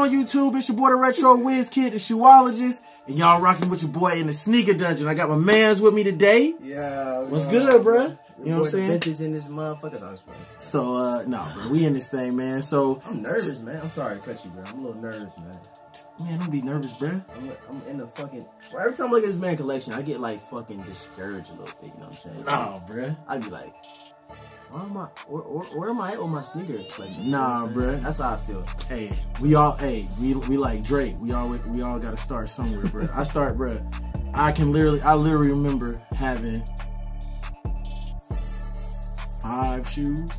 on YouTube? It's your boy the Retro Whiz Kid, the shoeologist, and y'all rocking with your boy in the sneaker dungeon. I got my mans with me today. Yeah. What's good, bruh? You know what I'm saying? Vintage in this motherfucker. So, no, bro, we in this thing, man. So I'm nervous, man. I'm sorry to cut you, bro. I'm a little nervous, man. Man, don't be nervous, bruh. I'm in the fucking. Well, every time I look at this man collection, I get like fucking discouraged a little bit. You know what I'm saying? Nah, bruh. I'd be like, where am I at with my sneaker collection? Nah, bruh. That's how I feel. Hey, we like Drake. We all got to start somewhere, bruh. Bruh. I literally remember having 5 shoes.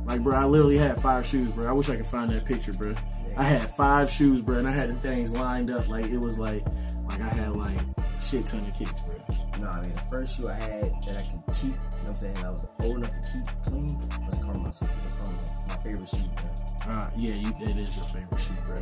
Like, bro, I literally had 5 shoes, bro. I wish I could find that picture, bro. I had 5 shoes, bro, and I had the things lined up. Like, it was like I had like shit ton of kicks, bro. Nah, man, the first shoe I had that I could keep, you know what I'm saying, I was old enough to keep clean, was Carmine. That's my favorite shoe, bro. Yeah, it is your favorite shoe, bro.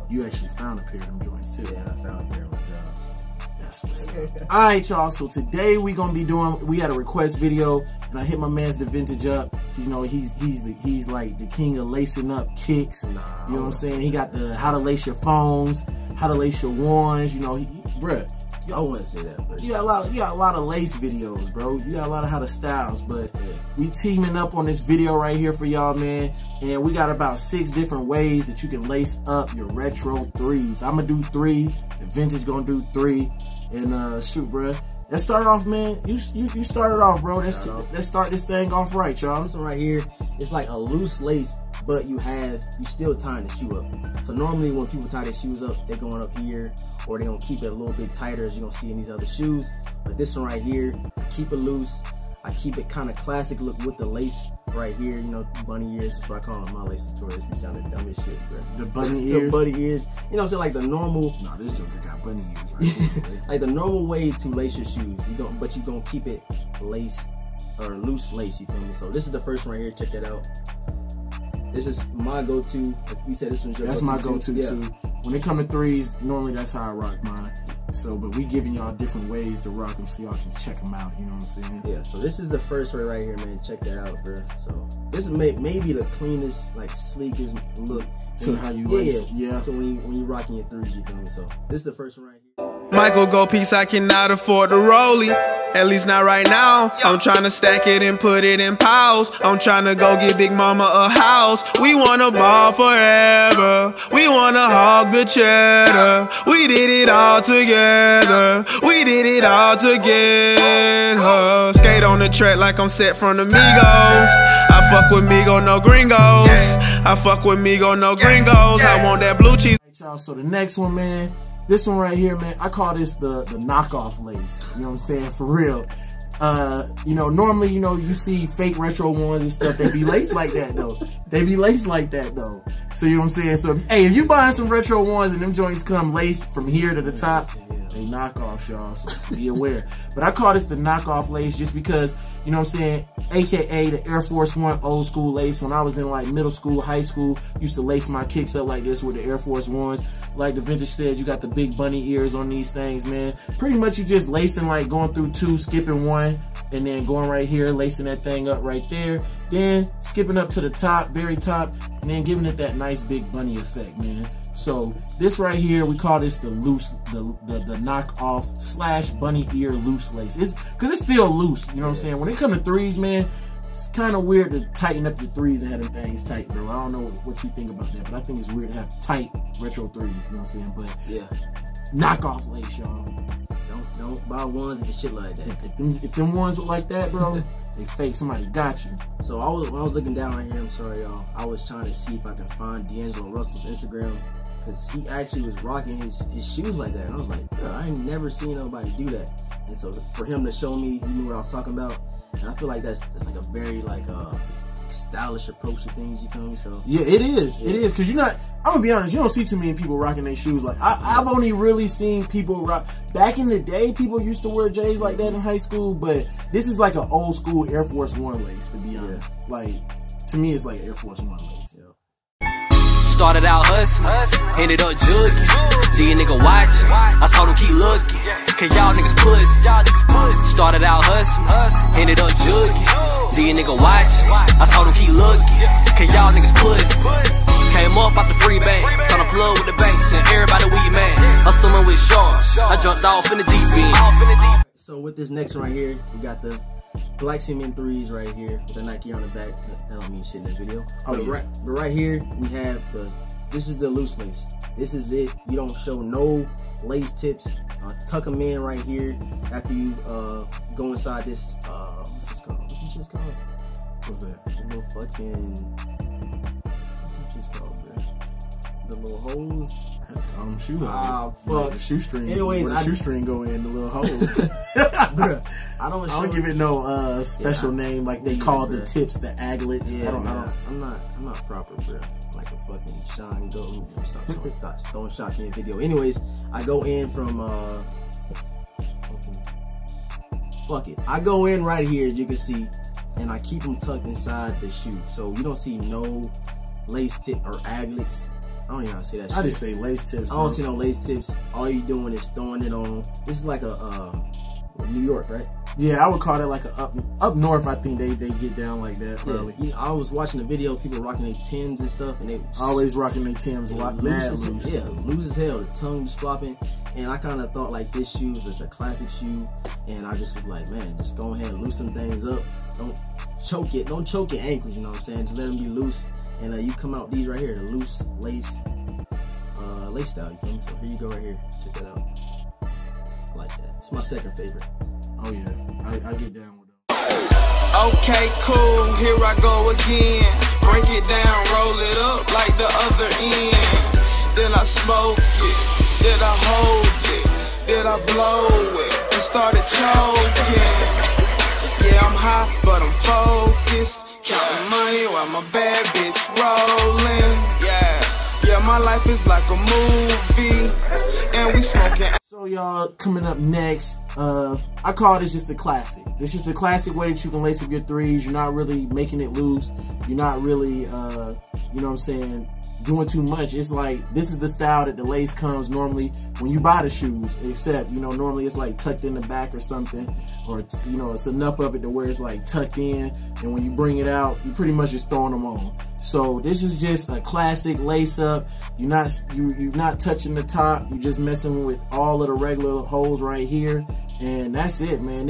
You actually found a pair of them joints, too. Yeah, I found a pair of them joints. That's what's up. Alright, y'all, so today we had a request video, and I hit my man's DEVINTAGE up. You know, he's like the king of lacing up kicks. You know what I'm saying? He got the how to lace your phones, how to lace your ones, you know, bruh. Y'all wouldn't say that, bro. You got a lot of lace videos, bro. You got a lot of how to styles, but we teaming up on this video right here for y'all, man. And we got about 6 different ways that you can lace up your retro 3s. I'm gonna do 3. DEVINTAGE gonna do 3. And shoot, bro. Let's start off, man. You started off, bro. Let's start this thing off right, y'all. This one right here, it's like a loose lace, but you still tying the shoe up. So normally when people tie their shoes up, they're going up here, or they're gonna keep it a little bit tighter, as you're gonna see in these other shoes. But this one right here, I keep it loose. I keep it kind of classic look with the lace right here, you know, bunny ears. That's what I call them, my lace tutorials. Be sounding dumb as shit, bro. The bunny ears? The bunny ears. You know what I'm saying? Like the normal. Nah, this joker got bunny ears right here. Like the normal way to lace your shoes. But you're going to keep it lace or loose lace, you feel me? So this is the first one right here. Check that out. This is my go-to. You said this one's your go-to. That's my go-to too. When it comes to 3s, normally that's how I rock mine. So, but we giving y'all different ways to rock them so y'all can check them out, you know what I'm saying? Yeah, so this is the first way right here, man. Check that out, bro. So this is maybe the cleanest, like sleekest look to how you lace. Yeah. So when you rocking your 3s, you feel me? So this is the first one right here. Michael Go piece, I cannot afford the rollie. At least not right now. I'm trying to stack it and put it in piles. I'm trying to go get Big Mama a house. We wanna ball forever. We wanna hog the cheddar. We did it all together. We did it all together. Skate on the track like I'm set from the Migos. I fuck with Migo, no gringos. I fuck with Migo, no gringos. I want that blue cheese. Y'all, so the next one, man. This one right here, man, I call this the knockoff lace. You know what I'm saying? For real. You know, normally, you know, you see fake retro ones and stuff, they be laced like that, though. They be laced like that, though. So, you know what I'm saying? So, hey, if you buying some retro ones and them joints come laced from here to the top, they knockoffs, y'all, so be aware. But I call this the knockoff lace just because, you know what I'm saying, AKA the Air Force One old school lace. When I was in like middle school, high school, used to lace my kicks up like this with the Air Force Ones. Like DEVINTAGE said, you got the big bunny ears on these things, man. Pretty much you just lacing, like going through 2, skipping 1, and then going right here, lacing that thing up right there. Then skipping up to the top, very top, and then giving it that nice big bunny effect, man. So this right here, we call this the loose, the knockoff / bunny ear loose lace. Cause it's still loose, you know what I'm saying? When it comes to 3s, man, it's kind of weird to tighten up your 3s and have them things tight, bro. I don't know what you think about that, but I think it's weird to have tight retro 3s, you know what I'm saying? But yeah, knockoff lace, y'all. Don't buy ones and shit like that. If them ones look like that, bro, they fake. Somebody got you. So when I was looking down right here, I'm sorry, y'all. I was trying to see if I can find D'Angelo Russell's Instagram, because he actually was rocking his shoes like that. And I was like, bro, I ain't never seen nobody do that. And so for him to show me, he knew what I was talking about. And I feel like that's like a very like stylish approach to things, you feel me? So yeah, it is. It is, because you're not, I'm gonna be honest, you don't see too many people rocking their shoes. Like I've only really seen people rock. Back in the day, people used to wear J's like that in high school, but this is like an old school Air Force One lace, to be honest. Like, to me, it's like Air Force One lace. Started out hustling, ended up jugging. These nigga watching, I told him keep looking, cause y'all niggas pussy. Started out hustling, ended up jugging. These nigga watching, I told him keep looking, cause y'all niggas pussy. Came up out the free bag, on the plug with the bag. with sharks. I jumped off in the deep end. So with this next one right here, we got the black cement 3s right here with the Nike on the back. That don't mean shit in this video. But right here we have this is the loose lace. This is it. You don't show no lace tips. Tuck them in right here after you go inside this. What's this called? What's this shit called? What's that? The little fucking. What's this shit called, bro? The little holes. Shoe holes. Fuck. Like the shoestring. Anyways, where the shoestring go in the little hole. Bruh, I don't give it no special name like they call the tips the aglets. Yeah, I don't know. I'm not proper, bro. Like a fucking Sean Go. Stop throwing shots in your video. Anyways, I go in from fuck it. I go in right here, as you can see, and I keep them tucked inside the shoe, so you don't see no lace tip or aglets. I don't even know how to say that shit. I just say lace tips. I don't see no lace tips. All you doing is throwing it on. This is like a New York, right? Yeah, I would call that like a up north. I think they get down like that. Probably. Yeah, I was watching the video, people rocking their Timbs and stuff, and they always rocking their Timbs. Loose as hell. The tongue was flopping, and I kind of thought like this shoe was just a classic shoe, and I just was like, man, just go ahead and loosen things up. Don't choke it. Don't choke your ankles. You know what I'm saying? Just let them be loose. And you come out these right here, the loose lace style, you feel me? So here you go right here, check that out. I like that. It's my second favorite. Oh yeah, I get down with them. Okay, cool, here I go again. Break it down, roll it up like the other end. Then I smoke it, then I hold it, then I blow it, and started choking. Yeah, I'm hot, but I'm focused. Counting money while my bad bitch rolling. Yeah, my life is like a movie, and we smoking. So y'all, coming up next, I call this just a classic. This is the classic way that you can lace up your 3s. You're not really making it loose. You're not really, you know what I'm saying, doing too much. It's like, this is the style that the lace comes normally when you buy the shoes, except, you know, normally it's like tucked in the back or something, or, you know, it's enough of it to where it's like tucked in, and when you bring it out, you pretty much just throwing them on. So this is just a classic lace up. You're not touching the top. You're just messing with all of the regular holes right here, and that's it, man.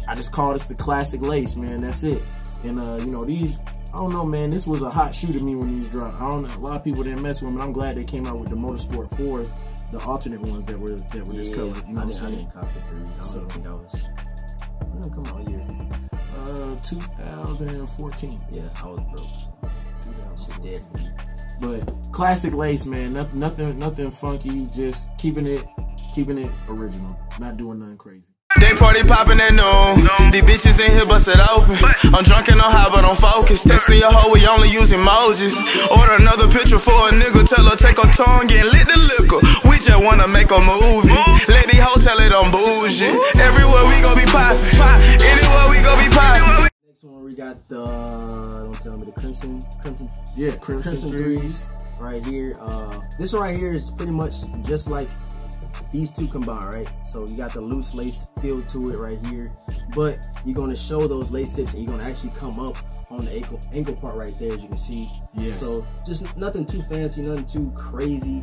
I just call this the classic lace, man. That's it. And you know, these, I don't know, man, this was a hot shoe to me when these dropped. I don't know, a lot of people didn't mess with them, but I'm glad they came out with the Motorsport 4s, the alternate ones that were discovered. You know what I'm saying? I didn't cop the 3s. I don't think I was. When did it come out year? 2014. Yeah, I was broke. So 2014. But classic lace, man. Nothing funky. Just keeping it original. Not doing nothing crazy. They party poppin' at noon. These bitches in here busted open. I'm drunk and I'm high, but I'm focused. Texting your hoe, we only use emojis. Order another picture for a nigga. Tell her take her tongue and lit the liquor. We just wanna make a movie. Let these hoes tell it I'm bougie. Everywhere we gon' be poppin'. Anywhere we gon' be poppin'. Next one we got the don't tell me the crimson 3s right here. This one right here is pretty much just like these two combined, right? So you got the loose lace feel to it right here, but you're gonna show those lace tips and you're gonna actually come up on the ankle part right there, as you can see. Yes. So just nothing too fancy, nothing too crazy.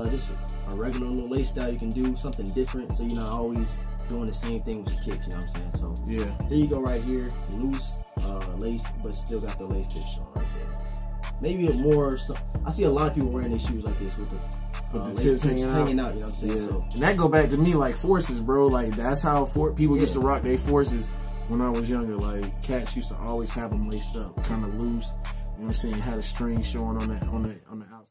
Just a regular little lace style you can do, something different, so you're not always doing the same thing with your kicks, you know what I'm saying? So yeah, there you go right here, loose lace, but still got the lace tips showing right there. Maybe more, I see a lot of people wearing these shoes like this with the tips hanging out, you know what I'm saying? Yeah. So, and that go back to me like forces, bro. Like that's how people used to rock their forces when I was younger. Like cats used to always have them laced up, kind of loose. You know what I'm saying? Had a string showing on the outside.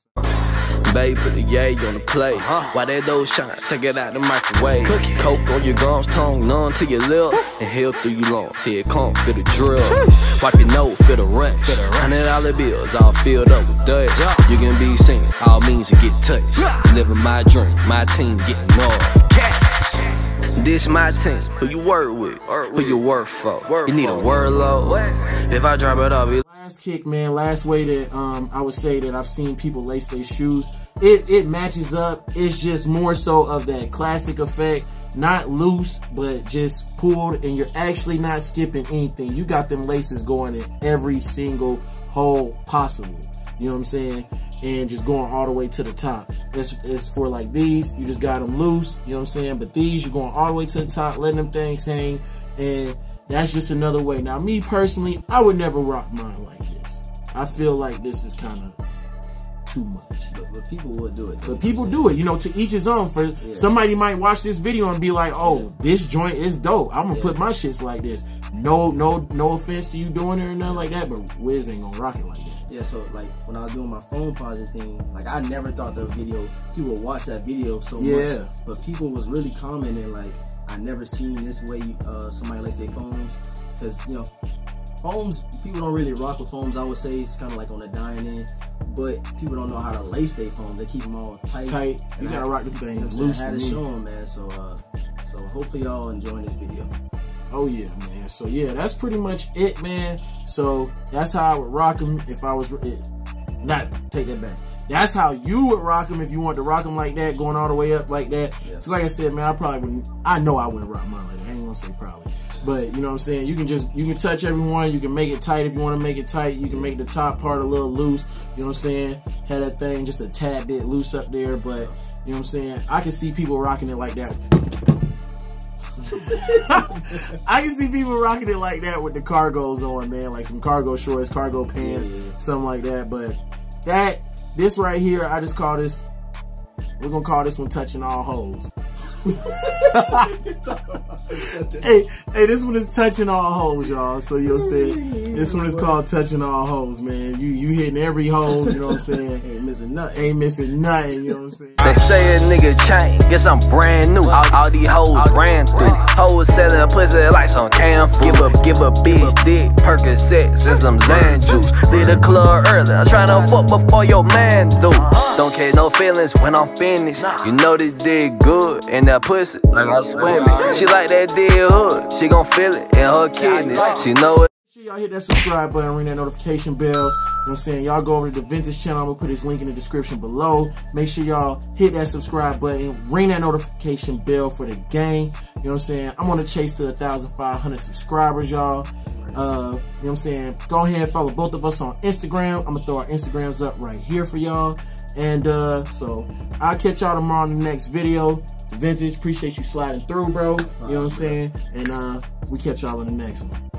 Babe, put the yay on the plate. Why that dough shine? Take it out the microwave. Coke on your gums, tongue numb to your lip, and hell through your lungs. Here come for the drill. Wipe your nose for the wrench. $100 bills all filled up with dust. You can be seen, all means you get touched. Living my dream, my team getting off. This my team, who you work with, who you work for. You need a word load. If I drop it off, last kick, man, last way that I would say that I've seen people lace their shoes, it matches up. It's just more so of that classic effect, not loose, but just pulled, and you're actually not skipping anything. You got them laces going in every single hole possible. You know what I'm saying? and just going all the way to the top. It's for like these, you just got them loose, you know what I'm saying? But these, you're going all the way to the top, letting them things hang, and that's just another way. Now, me personally, I would never rock mine like this. I feel like this is kind of too much. But people would do it. But people do it, you know, to each his own. For somebody might watch this video and be like, oh, this joint is dope. I'm gonna put my shits like this. No offense to you doing it or nothing like that, but Wiz ain't gonna rock it like that. Yeah, so like when I was doing my phone positive thing, like I never thought the video, people would watch that video so much. But people was really commenting like, I never seen this way somebody lace their phones. Because, you know, foams, people don't really rock with foams, I would say. It's kind of like on the dying end. But people don't know how to lace their foams. They keep them all tight. You gotta rock them things loose. loose. I had to show them, man. So hopefully y'all enjoying this video. Oh yeah, man. So yeah, that's pretty much it, man. So that's how I would rock them if I was take that back. That's how you would rock them if you want to rock them like that, going all the way up like that. Because like I said, man, I probably wouldn't. I know I wouldn't rock mine like that. I ain't gonna say probably, but you know what I'm saying. You can touch everyone. You can make it tight if you want to make it tight. You can make the top part a little loose. You know what I'm saying. Have that thing just a tad bit loose up there, but you know what I'm saying. I can see people rocking it like that. I can see people rocking it like that with the cargos on, man, like some cargo shorts, cargo pants, something like that. But this right here, I just call this, we're gonna call this one touching all hoes. hey, this one is touching all hoes, y'all. So you'll see, this one is called touching all hoes, man. You hitting every hole, you know what I'm saying? Ain't missing nothing. Ain't missing nothing, you know what I'm saying? They say a nigga changed, guess I'm brand new. All these hoes ran through. Hoes selling pussy like some canned food. Give a bitch dick, Percocets and some Xan juice. Leave the club early, I'm tryna fuck before your man do. Don't care no feelings when I'm finished. You know this dick good, and that pussy like I'm swimming. She like that dead hood, she gon' feel it in her kidneys. She know it. Make sure y'all hit that subscribe button, ring that notification bell. You know what I'm saying? Y'all go over to the Vintage channel. I'm gonna put his link in the description below. Make sure y'all hit that subscribe button, ring that notification bell for the gang. You know what I'm saying? I'm on a chase to 1,500 subscribers, y'all. You know what I'm saying? Go ahead and follow both of us on Instagram. I'm gonna throw our Instagrams up right here for y'all. And so I'll catch y'all tomorrow in the next video. Vintage, appreciate you sliding through, bro. You know what I'm saying? And we catch y'all in the next one.